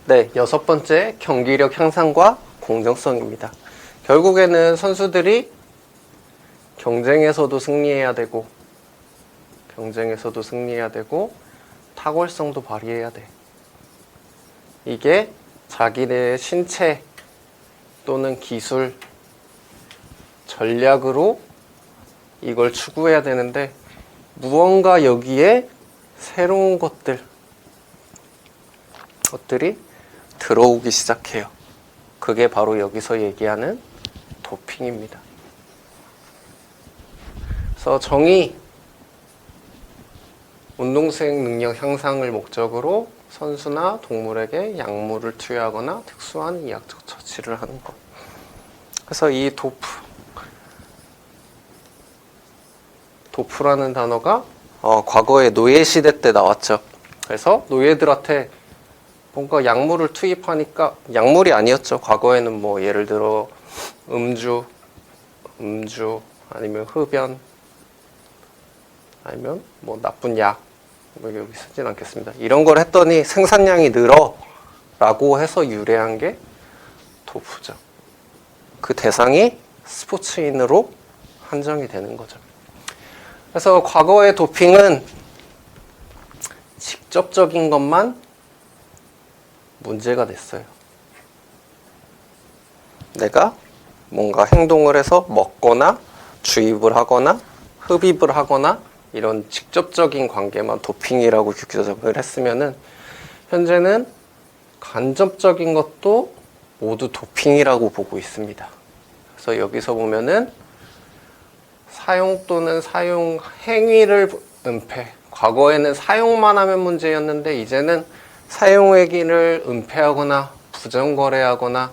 네, 여섯 번째 경기력 향상과 공정성입니다. 결국에는 선수들이 경쟁에서도 승리해야 되고 탁월성도 발휘해야 돼. 이게 자기네 신체 또는 기술, 전략으로 이걸 추구해야 되는데 무언가 여기에 새로운 것들이 들어오기 시작해요. 그게 바로 여기서 얘기하는 도핑입니다. 그래서 정의, 운동수행 능력 향상을 목적으로 선수나 동물에게 약물을 투여하거나 특수한 의학적 처치를 하는 것. 그래서 이 도프라는 단어가 과거에 노예시대 때 나왔죠. 그래서 노예들한테 뭔가 약물을 투입하니까 약물이 아니었죠. 과거에는 뭐 예를 들어 음주 아니면 흡연 아니면 뭐 나쁜 약 여기 쓰진 않겠습니다. 이런 걸 했더니 생산량이 늘어 라고 해서 유래한 게 도프죠. 그 대상이 스포츠인으로 한정이 되는 거죠. 그래서 과거의 도핑은 직접적인 것만 문제가 됐어요. 내가 뭔가 행동을 해서 먹거나 주입을 하거나 흡입을 하거나 이런 직접적인 관계만 도핑이라고 규정을 했으면은 현재는 간접적인 것도 모두 도핑이라고 보고 있습니다. 그래서 여기서 보면은 사용 또는 사용 행위를 은폐. 과거에는 사용만 하면 문제였는데 이제는 사용 행위를 은폐하거나 부정거래하거나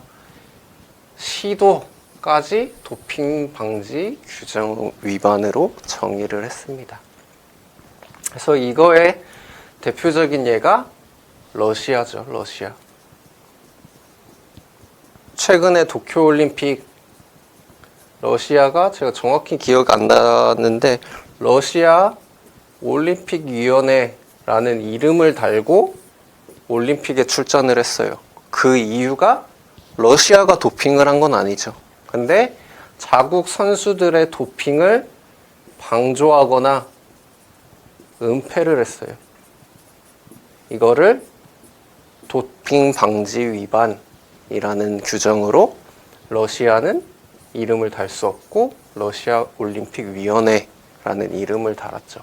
시도까지 도핑 방지 규정 위반으로 정의를 했습니다. 그래서 이거의 대표적인 예가 러시아죠. 러시아. 최근에 도쿄올림픽 러시아가 제가 정확히 기억 안 나는데 러시아 올림픽위원회라는 이름을 달고 올림픽에 출전을 했어요. 그 이유가 러시아가 도핑을 한 건 아니죠. 근데 자국 선수들의 도핑을 방조하거나 은폐를 했어요. 이거를 도핑 방지 위반이라는 규정으로 러시아는 이름을 달 수 없고 러시아 올림픽 위원회라는 이름을 달았죠.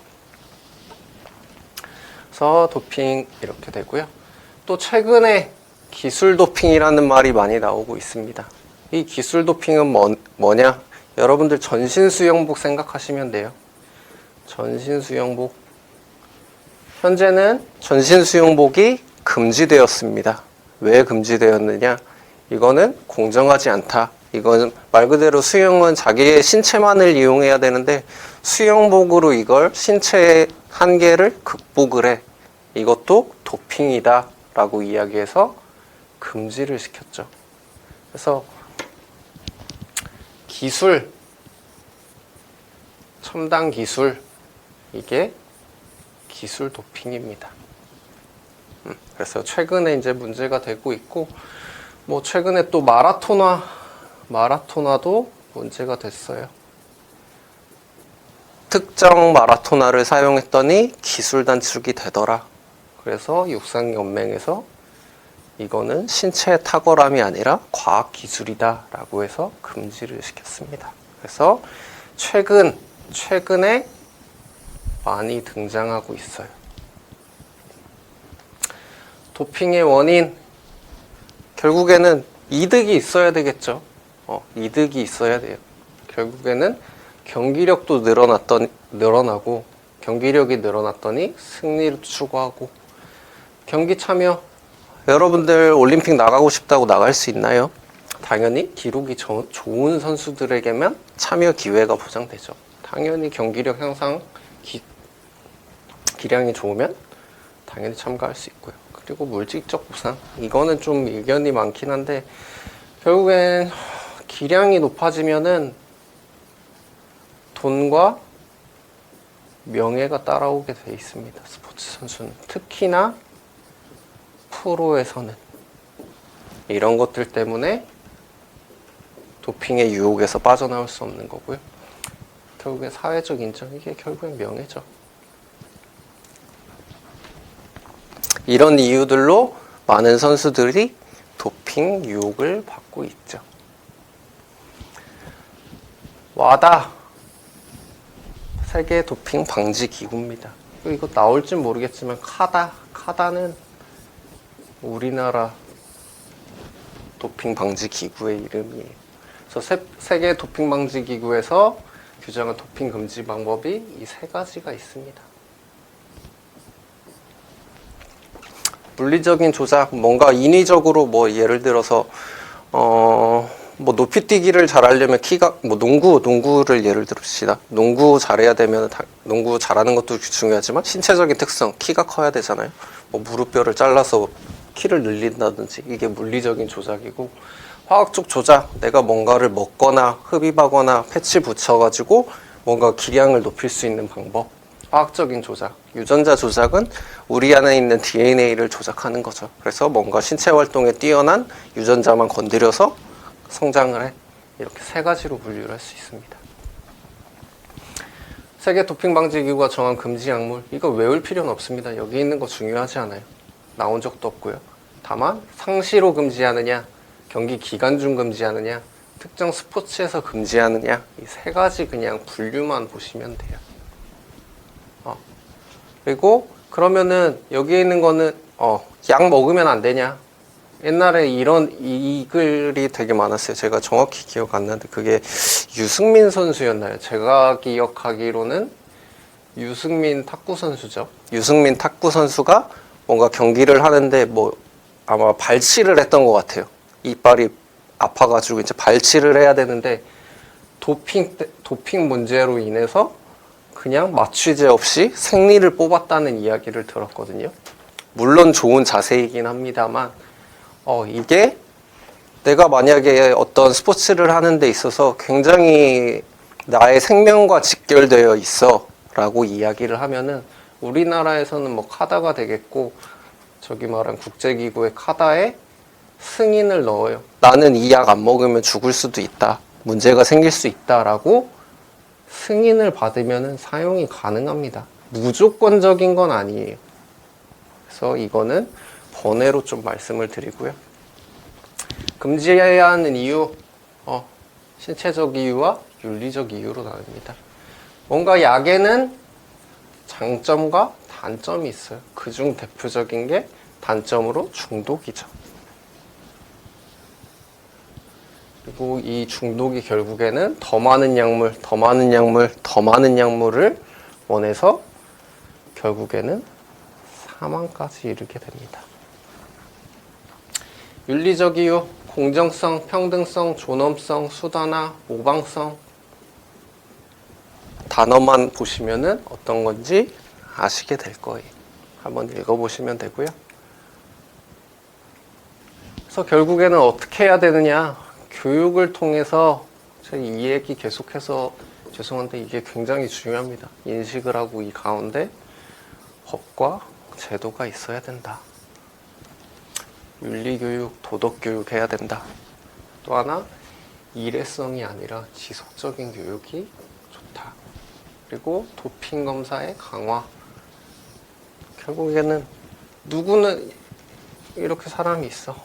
그래서 도핑 이렇게 되고요. 또 최근에 기술 도핑이라는 말이 많이 나오고 있습니다. 이 기술 도핑은 뭐냐? 여러분들 전신 수영복 생각하시면 돼요. 전신 수영복. 현재는 전신 수영복이 금지되었습니다. 왜 금지되었느냐? 이거는 공정하지 않다. 이건 말 그대로 수영은 자기의 신체만을 이용해야 되는데 수영복으로 이걸 신체의 한계를 극복을 해. 이것도 도핑이다 라고 이야기해서 금지를 시켰죠. 그래서 기술, 첨단 기술, 이게 기술 도핑입니다. 그래서 최근에 이제 문제가 되고 있고, 뭐 최근에 또 마라토나도 문제가 됐어요. 특정 마라토나를 사용했더니 기술 단축이 되더라. 그래서 육상연맹에서 이거는 신체의 탁월함이 아니라 과학 기술이다 라고 해서 금지를 시켰습니다. 그래서 최근에 많이 등장하고 있어요. 도핑의 원인, 결국에는 이득이 있어야 되겠죠. 이득이 있어야 돼요. 결국에는 경기력도 늘어나고 경기력이 늘어났더니 승리를 추구하고 경기 참여, 여러분들 올림픽 나가고 싶다고 나갈 수 있나요? 당연히 기록이 좋은 선수들에게만 참여 기회가 보장되죠. 당연히 경기력 향상, 기량이 좋으면 당연히 참가할 수 있고요. 그리고 물질적 보상, 이거는 좀 의견이 많긴 한데 결국엔 기량이 높아지면은 돈과 명예가 따라오게 돼 있습니다. 스포츠 선수는 특히나 프로에서는. 이런 것들 때문에 도핑의 유혹에서 빠져나올 수 없는 거고요. 결국엔 사회적 인정, 이게 결국엔 명예죠. 이런 이유들로 많은 선수들이 도핑 유혹을 받고 있죠. 와다 세계 도핑 방지 기구입니다. 이거 나올지 모르겠지만 카다는 우리나라 도핑 방지 기구의 이름이에요. 그래서 세계 도핑 방지 기구에서 규정한 도핑 금지 방법이 이 세 가지가 있습니다. 물리적인 조작, 뭔가 인위적으로 뭐 예를 들어서 뭐 높이뛰기를 잘하려면 키가 뭐 농구를 예를 들읍시다. 농구 잘해야 되면 농구 잘하는 것도 중요하지만 신체적인 특성, 키가 커야 되잖아요. 뭐 무릎뼈를 잘라서 키를 늘린다든지 이게 물리적인 조작이고, 화학적 조작, 내가 뭔가를 먹거나 흡입하거나 패치 붙여가지고 뭔가 기량을 높일 수 있는 방법, 화학적인 조작. 유전자 조작은 우리 안에 있는 DNA를 조작하는 거죠. 그래서 뭔가 신체 활동에 뛰어난 유전자만 건드려서 성장을 해. 이렇게 세 가지로 분류를 할 수 있습니다. 세계 도핑 방지 기구가 정한 금지 약물, 이거 외울 필요는 없습니다. 여기 있는 거 중요하지 않아요. 나온 적도 없고요. 다만 상시로 금지하느냐, 경기 기간 중 금지하느냐, 특정 스포츠에서 금지하느냐, 이 세 가지 그냥 분류만 보시면 돼요. 그리고 그러면은 여기에 있는 거는 약 먹으면 안 되냐? 옛날에 이 글이 되게 많았어요. 제가 정확히 기억 안 나는데 그게 유승민 선수였나요? 제가 기억하기로는 유승민 탁구 선수죠. 유승민 탁구 선수가 뭔가 경기를 하는데 뭐 아마 발치를 했던 것 같아요. 이빨이 아파가지고 이제 발치를 해야 되는데 도핑 문제로 인해서 그냥 마취제 없이 생리를 뽑았다는 이야기를 들었거든요. 물론 좋은 자세이긴 합니다만 이게 내가 만약에 어떤 스포츠를 하는 데 있어서 굉장히 나의 생명과 직결되어 있어 라고 이야기를 하면은 우리나라에서는 뭐 카다가 되겠고, 저기 말한 국제기구의 카다에 승인을 넣어요. 나는 이 약 안 먹으면 죽을 수도 있다, 문제가 생길 수 있다라고 승인을 받으면 사용이 가능합니다. 무조건적인 건 아니에요. 그래서 이거는 번외로 좀 말씀을 드리고요. 금지해야 하는 이유, 신체적 이유와 윤리적 이유로 나눕니다. 뭔가 약에는 장점과 단점이 있어요. 그중 대표적인 게 단점으로 중독이죠. 그리고 이 중독이 결국에는 더 많은 약물을 원해서 결국에는 사망까지 이르게 됩니다. 윤리적 이유, 공정성, 평등성, 존엄성, 수단화, 모방성. 단어만 보시면은 어떤 건지 아시게 될 거예요. 한번 읽어보시면 되고요. 그래서 결국에는 어떻게 해야 되느냐? 교육을 통해서, 제가 이 얘기 계속해서 죄송한데 이게 굉장히 중요합니다. 인식을 하고 이 가운데 법과 제도가 있어야 된다. 윤리교육, 도덕교육 해야 된다. 또 하나, 일회성이 아니라 지속적인 교육이 좋다. 그리고 도핑 검사의 강화. 결국에는 누구는 이렇게 사람이 있어.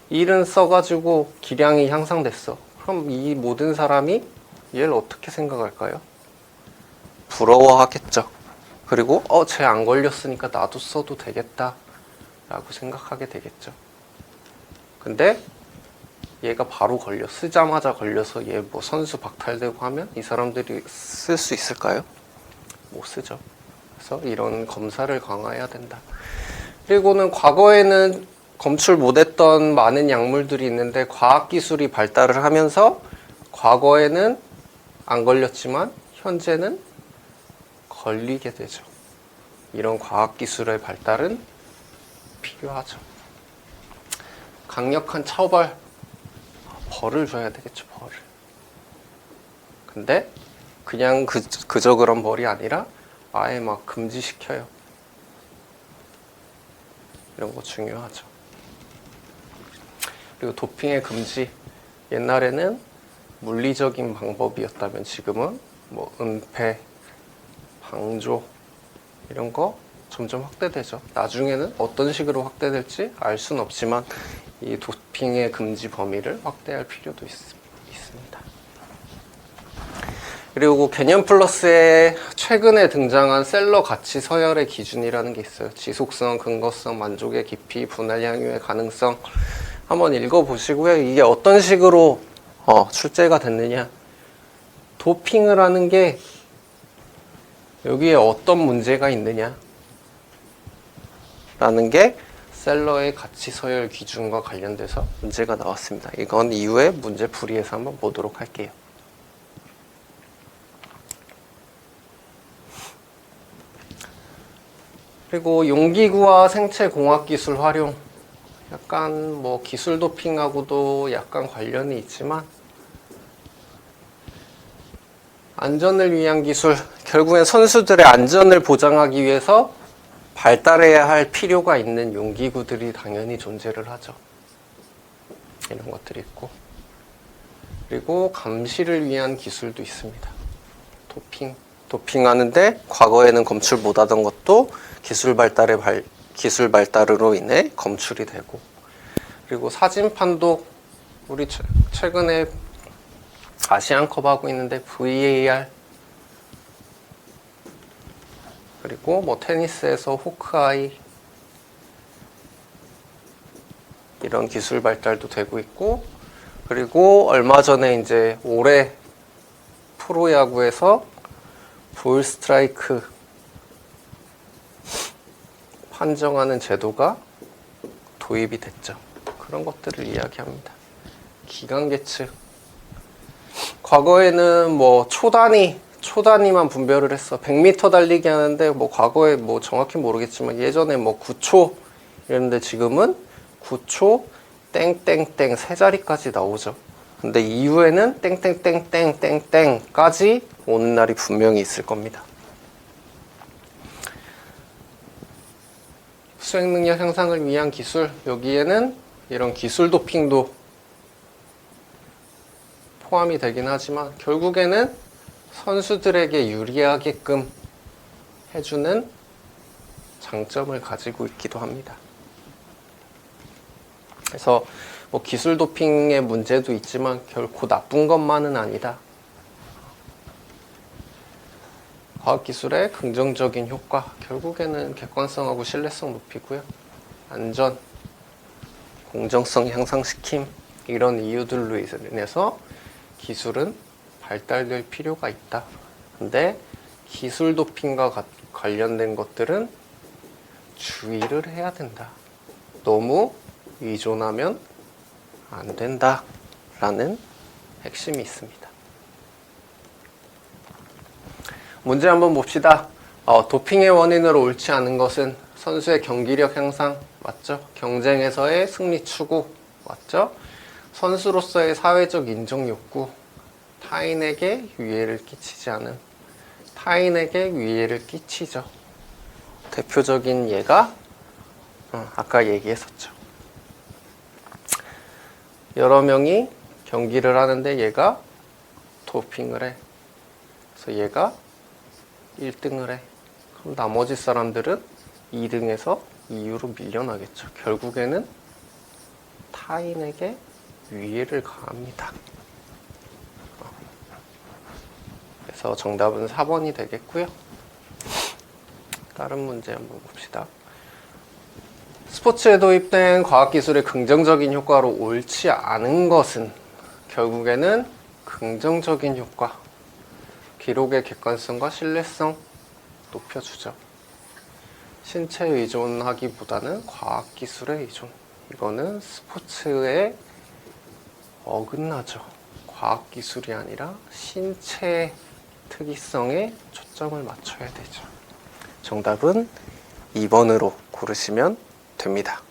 일은 써가지고 기량이 향상됐어. 그럼 이 모든 사람이 얘를 어떻게 생각할까요? 부러워하겠죠. 그리고 쟤 안 걸렸으니까 나도 써도 되겠다 라고 생각하게 되겠죠. 근데 얘가 바로 쓰자마자 걸려서 얘 뭐 선수 박탈되고 하면 이 사람들이 쓸 수 있을까요? 못 쓰죠. 그래서 이런 검사를 강화해야 된다. 그리고는 과거에는 검출 못했던 많은 약물들이 있는데 과학기술이 발달을 하면서 과거에는 안 걸렸지만 현재는 걸리게 되죠. 이런 과학기술의 발달은 필요하죠. 강력한 처벌, 벌을 줘야 되겠죠. 벌을. 근데 그냥 그저 그런 벌이 아니라 아예 막 금지시켜요. 이런 거 중요하죠. 그리고 도핑의 금지. 옛날에는 물리적인 방법이었다면 지금은 뭐 은폐, 방조 이런 거 점점 확대되죠. 나중에는 어떤 식으로 확대될지 알 수는 없지만 이 도핑의 금지 범위를 확대할 필요도 있습니다. 그리고 개념 플러스에 최근에 등장한 셀러 가치 서열의 기준이라는 게 있어요. 지속성, 근거성, 만족의 깊이, 분할 향유의 가능성. 한번 읽어보시고요. 이게 어떤 식으로 출제가 됐느냐. 도핑을 하는 게 여기에 어떤 문제가 있느냐 라는 게 셀러의 가치 서열 기준과 관련돼서 문제가 나왔습니다. 이건 이후에 문제 풀이에서 한번 보도록 할게요. 그리고 용기구와 생체공학 기술 활용. 약간 뭐 기술 도핑하고도 약간 관련이 있지만 안전을 위한 기술, 결국엔 선수들의 안전을 보장하기 위해서 발달해야 할 필요가 있는 용기구들이 당연히 존재를 하죠. 이런 것들이 있고, 그리고 감시를 위한 기술도 있습니다. 도핑하는데 과거에는 검출 못하던 것도 기술 발달으로 인해 검출이 되고, 그리고 사진 판독, 우리 최근에 아시안컵 하고 있는데 VAR, 그리고 뭐 테니스에서 호크아이, 이런 기술 발달도 되고 있고, 그리고 얼마 전에 이제 올해 프로야구에서 볼 스트라이크 판정하는 제도가 도입이 됐죠. 그런 것들을 이야기합니다. 기관 계측. 과거에는 뭐 초단위만 분별을 했어. 100m 달리기 하는데 뭐 과거에 뭐 정확히 모르겠지만 예전에 뭐 9초 이랬는데 지금은 9초 땡땡땡 세 자리까지 나오죠. 근데 이후에는 땡땡땡땡땡땡까지 오는 날이 분명히 있을 겁니다. 수행 능력 향상을 위한 기술, 여기에는 이런 기술 도핑도 포함이 되긴 하지만 결국에는 선수들에게 유리하게끔 해주는 장점을 가지고 있기도 합니다. 그래서 뭐 기술 도핑의 문제도 있지만 결코 나쁜 것만은 아니다. 과학기술의 긍정적인 효과, 결국에는 객관성하고 신뢰성 높이고요. 안전, 공정성 향상시킴, 이런 이유들로 인해서 기술은 발달될 필요가 있다. 근데 기술 도핑과 관련된 것들은 주의를 해야 된다. 너무 의존하면 안 된다. 라는 핵심이 있습니다. 문제 한번 봅시다. 도핑의 원인으로 옳지 않은 것은 선수의 경기력 향상, 맞죠? 경쟁에서의 승리 추구, 맞죠? 선수로서의 사회적 인정 욕구, 타인에게 위해를 끼치지 않은, 타인에게 위해를 끼치죠. 대표적인 예가 아까 얘기했었죠. 여러 명이 경기를 하는데 얘가 도핑을 해. 그래서 얘가 1등을 해. 그럼 나머지 사람들은 2등에서 2위로 밀려나겠죠. 결국에는 타인에게 위해를 가합니다. 그래서 정답은 4번이 되겠고요. 다른 문제 한번 봅시다. 스포츠에 도입된 과학기술의 긍정적인 효과로 옳지 않은 것은 결국에는 긍정적인 효과, 기록의 객관성과 신뢰성 높여주죠. 신체에 의존하기보다는 과학기술에 의존. 이거는 스포츠에 어긋나죠. 과학기술이 아니라 신체 특이성에 초점을 맞춰야 되죠. 정답은 2번으로 고르시면 됩니다.